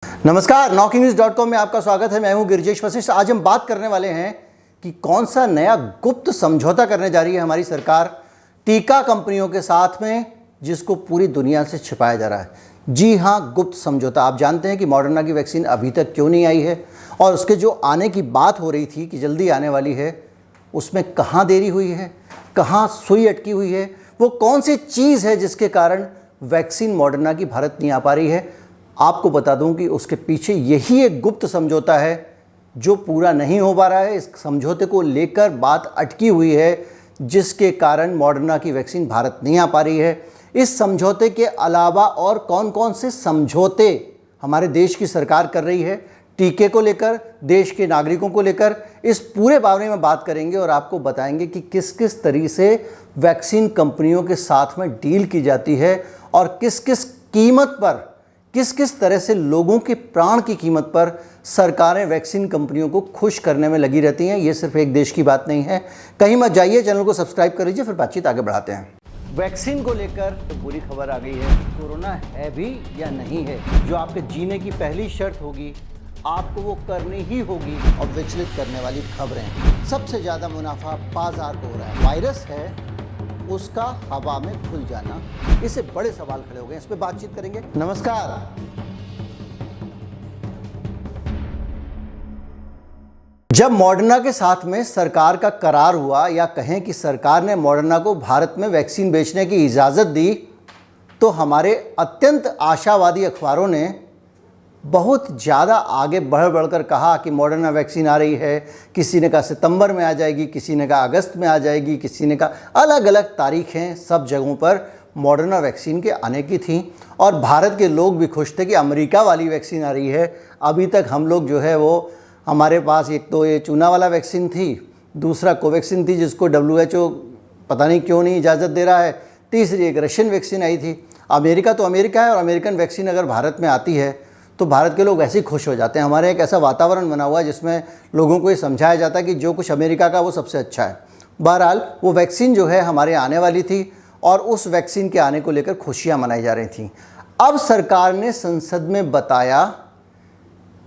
नमस्कार, नॉकिंग में आपका स्वागत है। मैं हूं गिरिजेश वशिष्ठ। आज हम बात करने वाले हैं कि कौन सा नया गुप्त समझौता करने जा रही है हमारी सरकार टीका कंपनियों के साथ में, जिसको पूरी दुनिया से छिपाया जा रहा है। जी हाँ, गुप्त समझौता। आप जानते हैं कि मॉडर्ना की वैक्सीन अभी तक क्यों नहीं आई है, और उसके जो आने की बात हो रही थी कि जल्दी आने वाली है, उसमें कहाँ देरी हुई है, कहाँ सुई अटकी हुई है, वो कौन सी चीज़ है जिसके कारण वैक्सीन मॉडर्ना की भारत नहीं आ पा रही है। आपको बता दूं कि उसके पीछे यही एक गुप्त समझौता है जो पूरा नहीं हो पा रहा है। इस समझौते को लेकर बात अटकी हुई है, जिसके कारण मॉडर्ना की वैक्सीन भारत नहीं आ पा रही है। इस समझौते के अलावा और कौन कौन से समझौते हमारे देश की सरकार कर रही है टीके को लेकर, देश के नागरिकों को लेकर, इस पूरे बारे में बात करेंगे और आपको बताएंगे कि किस किस तरीके से वैक्सीन कंपनियों के साथ में डील की जाती है और किस किस कीमत पर, किस किस तरह से लोगों के प्राण की कीमत पर सरकारें वैक्सीन कंपनियों को खुश करने में लगी रहती हैं। ये सिर्फ एक देश की बात नहीं है। कहीं मत जाइए, चैनल को सब्सक्राइब कर लीजिए, फिर बातचीत आगे बढ़ाते हैं। वैक्सीन को लेकर तो बुरी खबर आ गई है। कोरोना है भी या नहीं है, जो आपके जीने की पहली शर्त होगी, आपको वो करनी ही होगी। और विचलित करने वाली खबरें, सबसे ज़्यादा मुनाफा बाजार को हो रहा है। वायरस है, उसका हवा में घुल जाना, इससे बड़े सवाल खड़े हो गए। इस पे बातचीत करेंगे। नमस्कार। जब मॉडर्ना के साथ में सरकार का करार हुआ, या कहें कि सरकार ने मॉडर्ना को भारत में वैक्सीन बेचने की इजाज़त दी, तो हमारे अत्यंत आशावादी अखबारों ने बहुत ज़्यादा आगे बढ़कर कहा कि मॉडर्ना वैक्सीन आ रही है। किसी ने कहा सितंबर में आ जाएगी, किसी ने कहा अगस्त में आ जाएगी, किसी ने कहा अलग अलग तारीखें सब जगहों पर मॉडर्ना वैक्सीन के आने की थी। और भारत के लोग भी खुश थे कि अमेरिका वाली वैक्सीन आ रही है। अभी तक हम लोग जो है वो, हमारे पास एक तो ये चूना वाला वैक्सीन थी, दूसरा कोवैक्सीन थी जिसको WHO पता नहीं क्यों नहीं इजाज़त दे रहा है, तीसरी एक रशियन वैक्सीन आई थी। अमेरिका तो अमेरिका है, और अमेरिकन वैक्सीन अगर भारत में आती है तो भारत के लोग ऐसे ही खुश हो जाते हैं। हमारे एक ऐसा वातावरण बना हुआ है जिसमें लोगों को ये समझाया जाता है कि जो कुछ अमेरिका का वो सबसे अच्छा है। बहरहाल वो वैक्सीन जो है हमारे आने वाली थी, और उस वैक्सीन के आने को लेकर खुशियां मनाई जा रही थी। अब सरकार ने संसद में बताया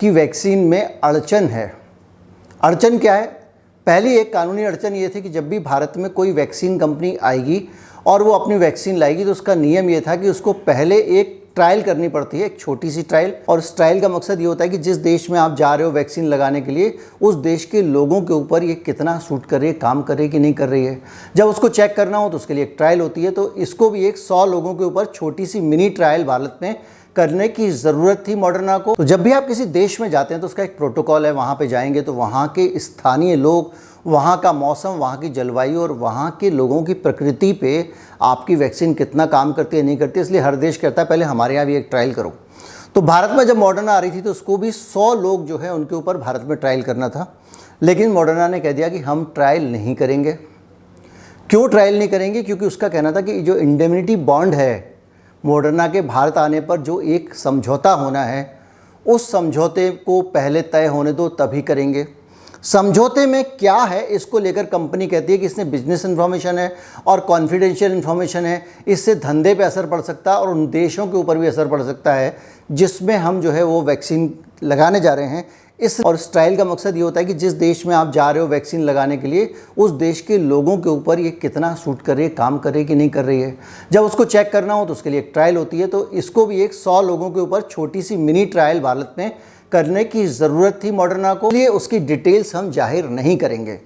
कि वैक्सीन में अड़चन है। अड़चन क्या है? पहली एक कानूनी अड़चन ये थी कि जब भी भारत में कोई वैक्सीन कंपनी आएगी और वो अपनी वैक्सीन लाएगी, तो उसका नियम ये था कि उसको पहले एक ट्रायल करनी पड़ती है, एक छोटी सी ट्रायल। और उस ट्रायल का मकसद ये होता है कि जिस देश में आप जा रहे हो वैक्सीन लगाने के लिए, उस देश के लोगों के ऊपर ये कितना सूट कर रही है, काम कर रही है कि नहीं कर रही है। जब उसको चेक करना हो तो उसके लिए एक ट्रायल होती है। तो इसको भी एक 100 लोगों के ऊपर छोटी सी मिनी ट्रायल भारत में करने की ज़रूरत थी मॉडर्ना को। तो जब भी आप किसी देश में जाते हैं तो उसका एक प्रोटोकॉल है। वहाँ पे जाएंगे तो वहाँ के स्थानीय लोग, वहाँ का मौसम, वहाँ की जलवायु और वहाँ के लोगों की प्रकृति पे आपकी वैक्सीन कितना काम करती है नहीं करती है, इसलिए हर देश कहता है पहले हमारे यहाँ भी एक ट्रायल करो। तो भारत में जब मॉडर्ना आ रही थी तो उसको भी 100 लोग जो है उनके ऊपर भारत में ट्रायल करना था। लेकिन मॉडर्ना ने कह दिया कि हम ट्रायल नहीं करेंगे। क्यों ट्रायल नहीं करेंगे? क्योंकि उसका कहना था कि जो इंडेमनिटी बॉन्ड है, मॉडर्ना के भारत आने पर जो एक समझौता होना है, उस समझौते को पहले तय होने दो, तभी करेंगे। समझौते में क्या है, इसको लेकर कंपनी कहती है कि इसमें बिजनेस इन्फॉर्मेशन है और कॉन्फिडेंशियल इन्फॉर्मेशन है, इससे धंधे पे असर पड़ सकता है और उन देशों के ऊपर भी असर पड़ सकता है जिसमें हम जो है वो वैक्सीन लगाने जा रहे हैं। और इस ट्रायल का मकसद ये होता है कि जिस देश में आप जा रहे हो वैक्सीन लगाने के लिए, उस देश के लोगों के ऊपर ये कितना सूट कर रही है, काम कर रही है कि नहीं कर रही है। जब उसको चेक करना हो तो उसके लिए एक ट्रायल होती है। तो इसको भी एक 100 लोगों के ऊपर छोटी सी मिनी ट्रायल भारत में करने की ज़रूरत थी मॉडर्ना को, इसलिए उसकी डिटेल्स हम जाहिर नहीं करेंगे।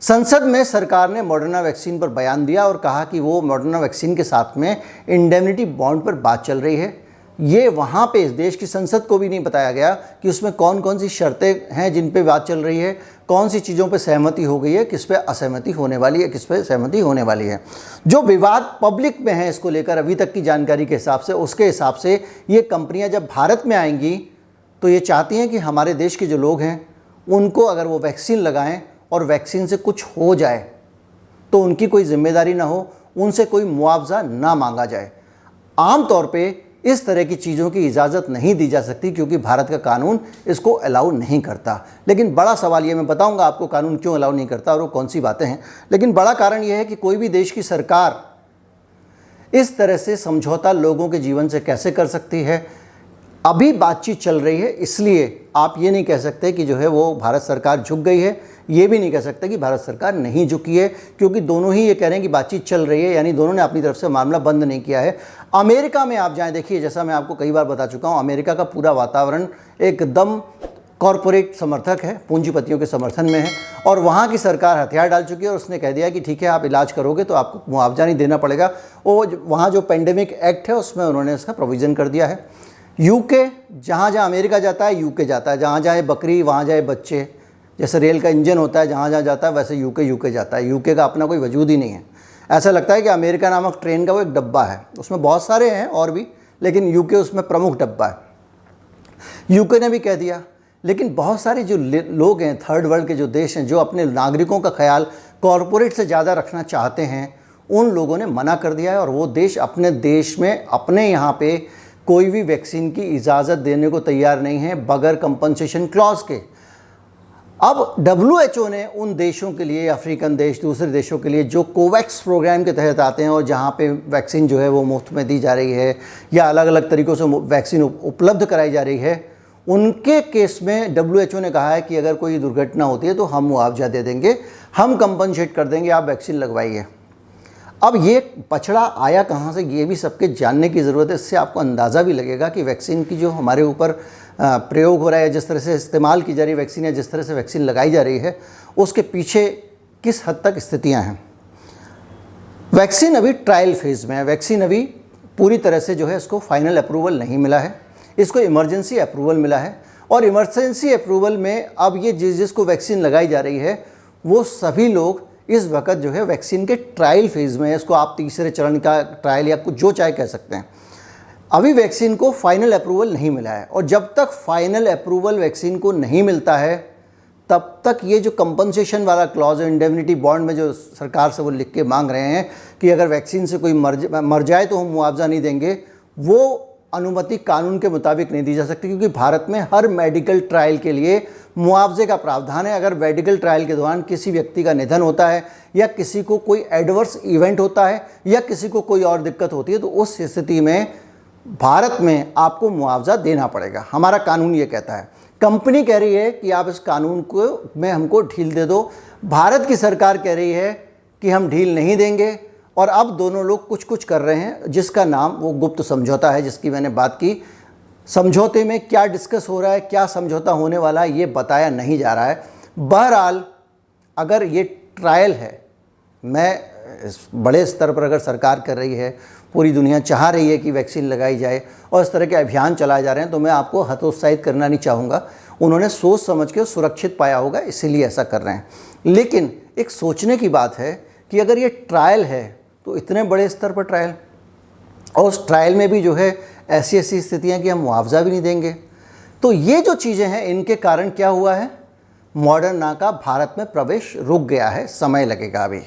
संसद में सरकार ने मॉडर्ना वैक्सीन पर बयान दिया और कहा कि वो मॉडर्ना वैक्सीन के साथ में इंडेमनिटी बॉन्ड पर बात चल रही है। ये वहाँ पे इस देश की संसद को भी नहीं बताया गया कि उसमें कौन कौन सी शर्तें हैं जिन पे बात चल रही है, कौन सी चीज़ों पे सहमति हो गई है, किस पे असहमति होने वाली है, किस पे सहमति होने वाली है। जो विवाद पब्लिक में है इसको लेकर अभी तक की जानकारी के हिसाब से, उसके हिसाब से ये कंपनियां जब भारत में आएंगी तो ये चाहती हैं कि हमारे देश के जो लोग हैं उनको अगर वो वैक्सीन लगाएं और वैक्सीन से कुछ हो जाए तो उनकी कोई जिम्मेदारी ना हो, उनसे कोई मुआवजा ना मांगा जाए। आम तौर पे इस तरह की चीज़ों की इजाज़त नहीं दी जा सकती क्योंकि भारत का कानून इसको अलाउ नहीं करता। लेकिन बड़ा सवाल ये, मैं बताऊंगा आपको कानून क्यों अलाउ नहीं करता और वो कौन सी बातें हैं। लेकिन बड़ा कारण ये है कि कोई भी देश की सरकार इस तरह से समझौता लोगों के जीवन से कैसे कर सकती है। अभी बातचीत चल रही है, इसलिए आप ये नहीं कह सकते कि जो है वो भारत सरकार झुक गई है, ये भी नहीं कह सकते कि भारत सरकार नहीं झुकी है, क्योंकि दोनों ही ये कह रहे हैं कि बातचीत चल रही है, यानी दोनों ने अपनी तरफ से मामला बंद नहीं किया है। अमेरिका में आप जाएं, देखिए जैसा मैं आपको कई बार बता चुका हूँ, अमेरिका का पूरा वातावरण एकदम कॉरपोरेट समर्थक है, पूंजीपतियों के समर्थन में है, और वहाँ की सरकार हथियार डाल चुकी है और उसने कह दिया कि ठीक है आप इलाज करोगे तो आपको मुआवजा नहीं देना पड़ेगा। वो वहाँ जो पेंडेमिक एक्ट है उसमें उन्होंने इसका प्रोविज़न कर दिया है। यूके, जहाँ जहाँ अमेरिका जाता है यूके जाता है, जहाँ जाए बकरी वहाँ जाए बच्चे, जैसे रेल का इंजन होता है जहाँ जहाँ जाता है वैसे यूके जाता है। यूके का अपना कोई वजूद ही नहीं है। ऐसा लगता है कि अमेरिका नामक ट्रेन का वो एक डब्बा है, उसमें बहुत सारे हैं और भी, लेकिन यूके उसमें प्रमुख डब्बा है। यूके ने भी कह दिया, लेकिन बहुत सारे जो लोग हैं, थर्ड वर्ल्ड के जो देश हैं, जो अपने नागरिकों का ख्याल कॉरपोरेट से ज़्यादा रखना चाहते हैं, उन लोगों ने मना कर दिया है और वो देश अपने देश में अपने यहाँ पे कोई भी वैक्सीन की इजाज़त देने को तैयार नहीं है बगैर कंपनसेशन क्लॉज के। अब WHO ने उन देशों के लिए, अफ्रीकन देश, दूसरे देशों के लिए जो कोवैक्स प्रोग्राम के तहत आते हैं और जहाँ पे वैक्सीन जो है वो मुफ्त में दी जा रही है या अलग अलग तरीक़ों से वैक्सीन उपलब्ध कराई जा रही है, उनके केस में WHO ने कहा है कि अगर कोई दुर्घटना होती है तो हम मुआवजा दे देंगे, हम कंपनसेट कर देंगे, आप वैक्सीन लगवाइए। अब ये पछड़ा आया कहाँ से, ये भी सबके जानने की ज़रूरत है। इससे आपको अंदाज़ा भी लगेगा कि वैक्सीन की जो हमारे ऊपर प्रयोग हो रहा है, जिस तरह से इस्तेमाल की जा रही है वैक्सीन, या जिस तरह से वैक्सीन लगाई जा रही है, उसके पीछे किस हद तक स्थितियाँ हैं। वैक्सीन अभी ट्रायल फेज़ में है, वैक्सीन अभी पूरी तरह से जो है इसको फाइनल अप्रूवल नहीं मिला है, इसको इमरजेंसी अप्रूवल मिला है। और इमरजेंसी अप्रूवल में अब ये जिसको वैक्सीन लगाई जा रही है वो सभी लोग इस वक्त जो है वैक्सीन के ट्रायल फेज़ में है। इसको आप तीसरे चरण का ट्रायल या कुछ जो चाहे कह सकते हैं। अभी वैक्सीन को फाइनल अप्रूवल नहीं मिला है, और जब तक फाइनल अप्रूवल वैक्सीन को नहीं मिलता है तब तक ये जो कंपनसेशन वाला क्लॉज है, इंडेमनिटी बॉन्ड में जो सरकार से वो लिख के मांग रहे हैं कि अगर वैक्सीन से कोई मर जाए तो हम मुआवजा नहीं देंगे, वो अनुमति कानून के मुताबिक नहीं दी जा सकती, क्योंकि भारत में हर मेडिकल ट्रायल के लिए मुआवजे का प्रावधान है। अगर मेडिकल ट्रायल के दौरान किसी व्यक्ति का निधन होता है या किसी को कोई एडवर्स इवेंट होता है या किसी को कोई और दिक्कत होती है तो उस स्थिति में भारत में आपको मुआवजा देना पड़ेगा, हमारा कानून ये कहता है। कंपनी कह रही है कि आप इस कानून को में हमको ढील दे दो, भारत की सरकार कह रही है कि हम ढील नहीं देंगे, और अब दोनों लोग कुछ कुछ कर रहे हैं जिसका नाम वो गुप्त समझौता है, जिसकी मैंने बात की। समझौते में क्या डिस्कस हो रहा है, क्या समझौता होने वाला है, ये बताया नहीं जा रहा है। बहरहाल अगर ये ट्रायल है, मैं बड़े स्तर पर अगर सरकार कर रही है, पूरी दुनिया चाह रही है कि वैक्सीन लगाई जाए और इस तरह के अभियान चलाए जा रहे हैं, तो मैं आपको हतोत्साहित करना नहीं चाहूँगा। उन्होंने सोच समझ के सुरक्षित पाया होगा, इसीलिए ऐसा कर रहे हैं। लेकिन एक सोचने की बात है कि अगर ये ट्रायल है तो इतने बड़े स्तर पर ट्रायल, और उस ट्रायल में भी जो है ऐसी स्थितियाँ कि हम मुआवजा भी नहीं देंगे, तो ये जो चीज़ें हैं इनके कारण क्या हुआ है, मॉडर्ना का भारत में प्रवेश रुक गया है, समय लगेगा अभी।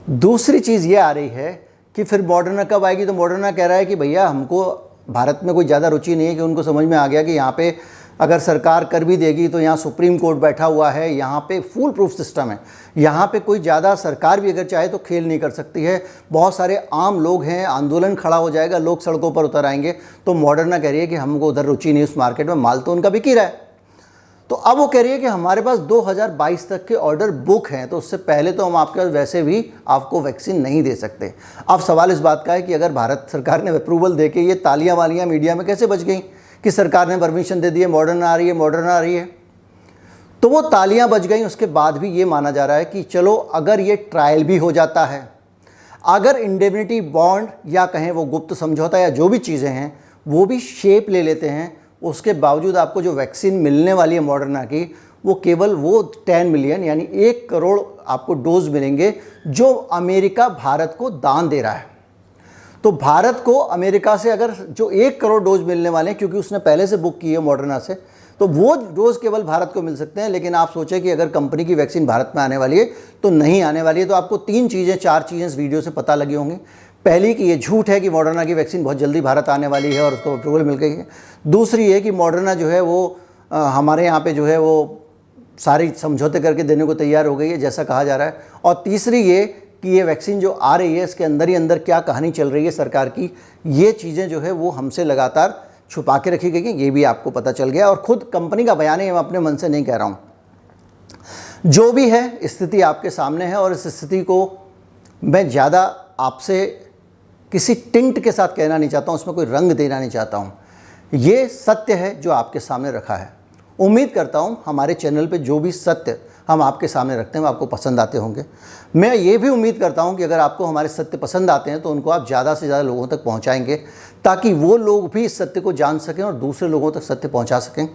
दूसरी चीज़ ये आ रही है कि फिर मॉडर्ना कब आएगी, तो मॉडर्ना कह रहा है कि भैया हमको भारत में कोई ज़्यादा रुचि नहीं है, कि उनको समझ में आ गया कि यहाँ पे अगर सरकार कर भी देगी तो यहाँ सुप्रीम कोर्ट बैठा हुआ है, यहाँ पे फुल प्रूफ सिस्टम है, यहाँ पे कोई ज़्यादा सरकार भी अगर चाहे तो खेल नहीं कर सकती है, बहुत सारे आम लोग हैं, आंदोलन खड़ा हो जाएगा, लोग सड़कों पर उतर आएंगे। तो मॉडर्ना कह रही है कि हमको उधर रुचि नहीं उस मार्केट में, माल तो उनका बिक ही रहा है। तो अब वो कह रही है कि हमारे पास 2022 तक के ऑर्डर बुक हैं, तो उससे पहले तो हम आपके पास वैसे भी आपको वैक्सीन नहीं दे सकते। अब सवाल इस बात का है कि अगर भारत सरकार ने अप्रूवल दे के ये तालियां वालियां मीडिया में कैसे बज गई कि सरकार ने परमिशन दे दी है, मॉडर्ना आ रही है, मॉडर्ना आ रही है, तो वो तालियां बज गई। उसके बाद भी ये माना जा रहा है कि चलो अगर ये ट्रायल भी हो जाता है, अगर इंडेमनिटी बॉन्ड या कहें वो गुप्त समझौता या जो भी चीज़ें हैं वो भी शेप ले लेते हैं, उसके बावजूद आपको जो वैक्सीन मिलने वाली है मॉडर्ना की, वो केवल वो 10 मिलियन यानी 1 करोड़ आपको डोज मिलेंगे जो अमेरिका भारत को दान दे रहा है। तो भारत को अमेरिका से अगर जो 1 करोड़ डोज मिलने वाले हैं, क्योंकि उसने पहले से बुक की है मॉडर्ना से, तो वो डोज केवल भारत को मिल सकते हैं। लेकिन आप सोचें कि अगर कंपनी की वैक्सीन भारत में आने वाली है तो नहीं आने वाली है। तो आपको 3 चीज़ें 4 चीज़ें इस वीडियो से पता लगी होंगी। पहली कि ये झूठ है कि मॉडर्ना की वैक्सीन बहुत जल्दी भारत आने वाली है और उसको अप्रूवल मिल गई है। दूसरी है कि मॉडर्ना जो है वो हमारे यहाँ पे जो है वो सारी समझौते करके देने को तैयार हो गई है जैसा कहा जा रहा है। और तीसरी ये कि ये वैक्सीन जो आ रही है इसके अंदर ही अंदर क्या कहानी चल रही है सरकार की, ये चीज़ें जो है वो हमसे लगातार छुपा के रखी गई है, ये भी आपको पता चल गया। और खुद कंपनी का बयान है, मैं अपने मन से नहीं कह रहा हूँ। जो भी है स्थिति आपके सामने है, और इस स्थिति को मैं ज़्यादा आपसे किसी टिंट के साथ कहना नहीं चाहता हूँ, उसमें कोई रंग देना नहीं चाहता हूँ। ये सत्य है जो आपके सामने रखा है। उम्मीद करता हूँ हमारे चैनल पे जो भी सत्य हम आपके सामने रखते हैं वो आपको पसंद आते होंगे। मैं ये भी उम्मीद करता हूँ कि अगर आपको हमारे सत्य पसंद आते हैं तो उनको आप ज़्यादा से ज़्यादा लोगों तक पहुँचाएंगे, ताकि वो लोग भी इस सत्य को जान सकें और दूसरे लोगों तक सत्य पहुँचा सकें।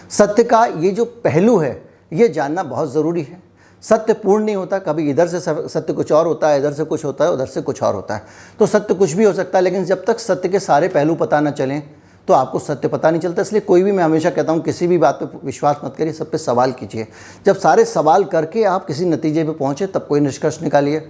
सत्य का ये जो पहलू है ये जानना बहुत ज़रूरी है। सत्य पूर्ण नहीं होता, कभी इधर से सत्य कुछ और होता है, इधर से कुछ होता है, उधर से कुछ और होता है। तो सत्य कुछ भी हो सकता है, लेकिन जब तक सत्य के सारे पहलू पता ना चलें तो आपको सत्य पता नहीं चलता। इसलिए कोई भी, मैं हमेशा कहता हूँ, किसी भी बात पे विश्वास मत करिए, सब पे सवाल कीजिए। जब सारे सवाल करके आप किसी नतीजे पे पहुँचे तब कोई निष्कर्ष निकालिए।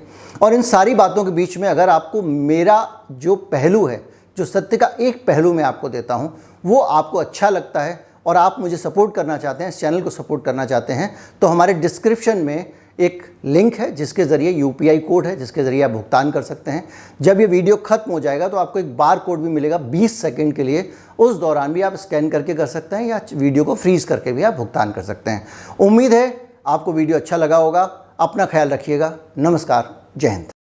और इन सारी बातों के बीच में अगर आपको मेरा जो पहलू है, जो सत्य का एक पहलू मैं आपको देता हूँ, वो आपको अच्छा लगता है और आप मुझे सपोर्ट करना चाहते हैं, इस चैनल को सपोर्ट करना चाहते हैं, तो हमारे डिस्क्रिप्शन में एक लिंक है जिसके ज़रिए यूपीआई कोड है, जिसके ज़रिए आप भुगतान कर सकते हैं। जब ये वीडियो ख़त्म हो जाएगा तो आपको एक बार कोड भी मिलेगा 20 सेकंड के लिए, उस दौरान भी आप स्कैन करके कर सकते हैं या वीडियो को फ्रीज़ करके भी आप भुगतान कर सकते हैं। उम्मीद है आपको वीडियो अच्छा लगा होगा। अपना ख्याल रखिएगा। नमस्कार, जय हिंद।